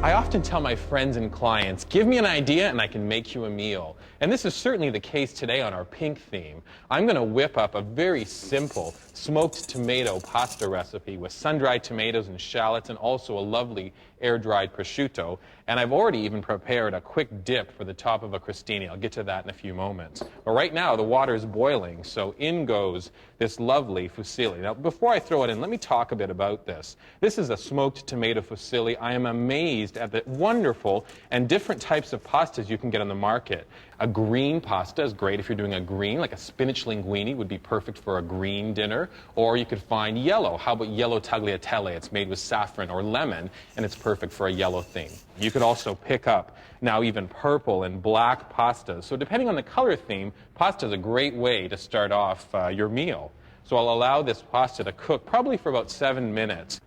I often tell my friends and clients, give me an idea and I can make you a meal. And this is certainly the case today on our pink theme. I'm going to whip up a very simple smoked tomato pasta recipe with sun-dried tomatoes and shallots and also a lovely air-dried prosciutto. And I've already even prepared a quick dip for the top of a crostini. I'll get to that in a few moments. But right now the water is boiling, so in goes this lovely fusilli. Now before I throw it in, let me talk a bit about this. This is a smoked tomato fusilli. I am amazed at the wonderful and different types of pastas you can get on the market. A green pasta is great if you're doing a green, like a spinach linguine would be perfect for a green dinner. Or you could find yellow. How about yellow tagliatelle? It's made with saffron or lemon, and it's perfect for a yellow theme. You could also pick up now even purple and black pastas. So depending on the color theme, pasta is a great way to start off your meal. So I'll allow this pasta to cook probably for about 7 minutes.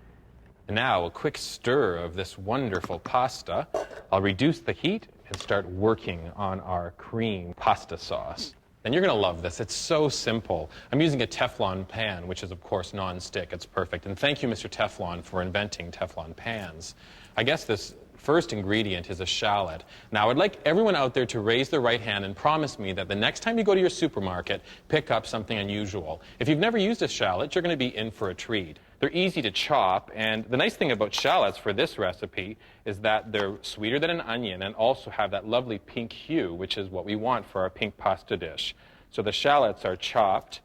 And now a quick stir of this wonderful pasta. I'll reduce the heat and start working on our cream pasta sauce. And you're going to love this. It's so simple. I'm using a Teflon pan, which is, of course, non-stick. It's perfect. And thank you, Mr. Teflon, for inventing Teflon pans. I guess this first ingredient is a shallot. Now, I'd like everyone out there to raise their right hand and promise me that the next time you go to your supermarket, pick up something unusual. If you've never used a shallot, you're going to be in for a treat. They're easy to chop, and the nice thing about shallots for this recipe is that they're sweeter than an onion and also have that lovely pink hue, which is what we want for our pink pasta dish. So the shallots are chopped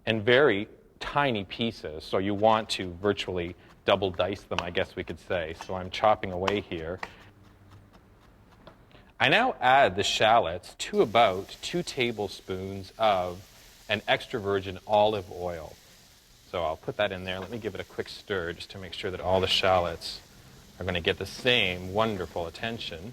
in very tiny pieces, so you want to virtually double dice them, I guess we could say. So I'm chopping away here. I now add the shallots to about 2 tablespoons of an extra virgin olive oil. So I'll put that in there. Let me give it a quick stir just to make sure that all the shallots are going to get the same wonderful attention.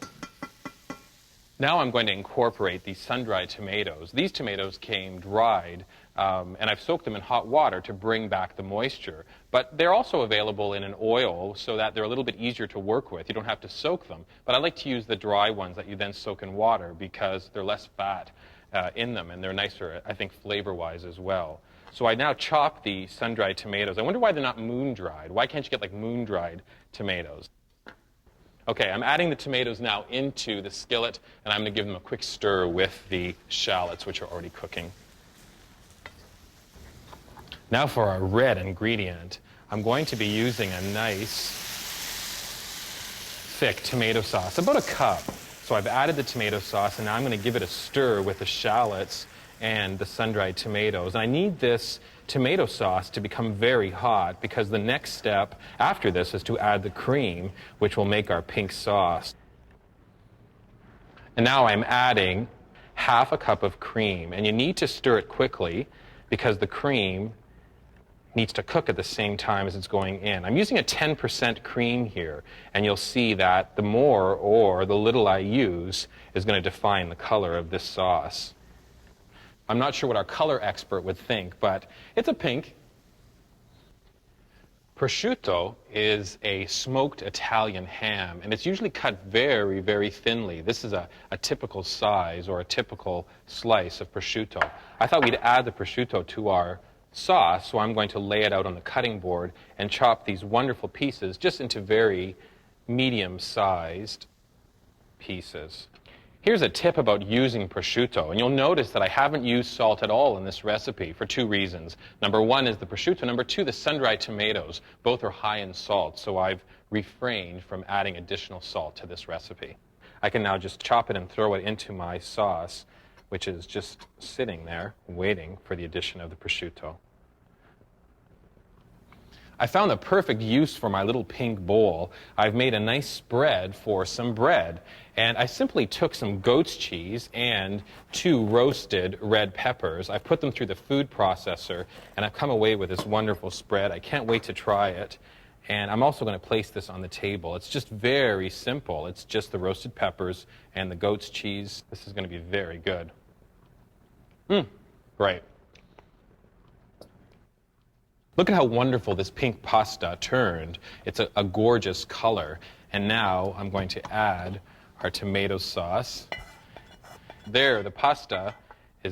Now I'm going to incorporate these sun-dried tomatoes. These tomatoes came dried, and I've soaked them in hot water to bring back the moisture. But they're also available in an oil so that they're a little bit easier to work with. You don't have to soak them. But I like to use the dry ones that you then soak in water because they're less fat in them, and they're nicer, I think, flavor-wise as well. So I now chop the sun-dried tomatoes. I wonder why they're not moon-dried. Why can't you get like moon-dried tomatoes? Okay, I'm adding the tomatoes now into the skillet, and I'm going to give them a quick stir with the shallots, which are already cooking. Now for our red ingredient, I'm going to be using a nice, thick tomato sauce, about a cup. So I've added the tomato sauce, and now I'm going to give it a stir with the shallots and the sun-dried tomatoes. And I need this tomato sauce to become very hot because the next step after this is to add the cream, which will make our pink sauce. And now I'm adding half a cup of cream. And you need to stir it quickly because the cream needs to cook at the same time as it's going in. I'm using a 10% cream here, and you'll see that the more or the little I use is going to define the color of this sauce. I'm not sure what our color expert would think, but it's a pink. Prosciutto is a smoked Italian ham, and it's usually cut very, very thinly. This is a typical size or a typical slice of prosciutto. I thought we'd add the prosciutto to our sauce, so I'm going to lay it out on the cutting board and chop these wonderful pieces just into very medium-sized pieces. Here's a tip about using prosciutto, and you'll notice that I haven't used salt at all in this recipe for 2 reasons. Number 1 is the prosciutto. Number 2, the sun-dried tomatoes. Both are high in salt, so I've refrained from adding additional salt to this recipe. I can now just chop it and throw it into my sauce, which is just sitting there waiting for the addition of the prosciutto. I found the perfect use for my little pink bowl. I've made a nice spread for some bread. And I simply took some goat's cheese and 2 roasted red peppers. I put them through the food processor, and I've come away with this wonderful spread. I can't wait to try it. And I'm also going to place this on the table. It's just very simple. It's just the roasted peppers and the goat's cheese. This is going to be very good. Great. Look at how wonderful this pink pasta turned. It's a gorgeous color. And now I'm going to add our tomato sauce. There, the pasta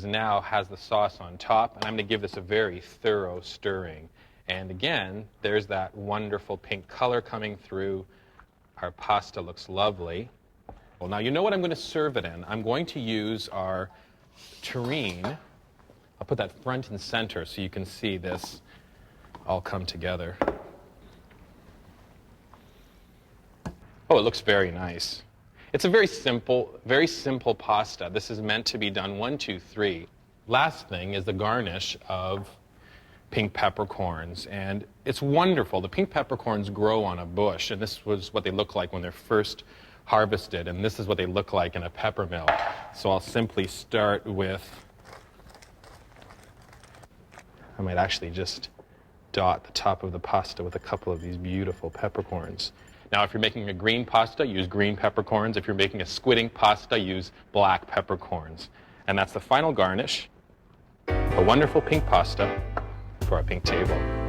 now has the sauce on top, and I'm going to give this a very thorough stirring. And again, there's that wonderful pink color coming through. Our pasta looks lovely. Well, now you know what I'm going to serve it in. I'm going to use our tureen. I'll put that front and center so you can see this all come together. Oh, it looks very nice. It's a very simple pasta. This is meant to be done 1, 2, 3. Last thing is the garnish of pink peppercorns, and it's wonderful. The pink peppercorns grow on a bush, and this was what they look like when they're first harvested, and this is what they look like in a pepper mill. So I'll simply start with, I might actually just dot the top of the pasta with a couple of these beautiful peppercorns. Now, if you're making a green pasta, use green peppercorns. If you're making a squid ink pasta, use black peppercorns. And that's the final garnish, a wonderful pink pasta for our pink table.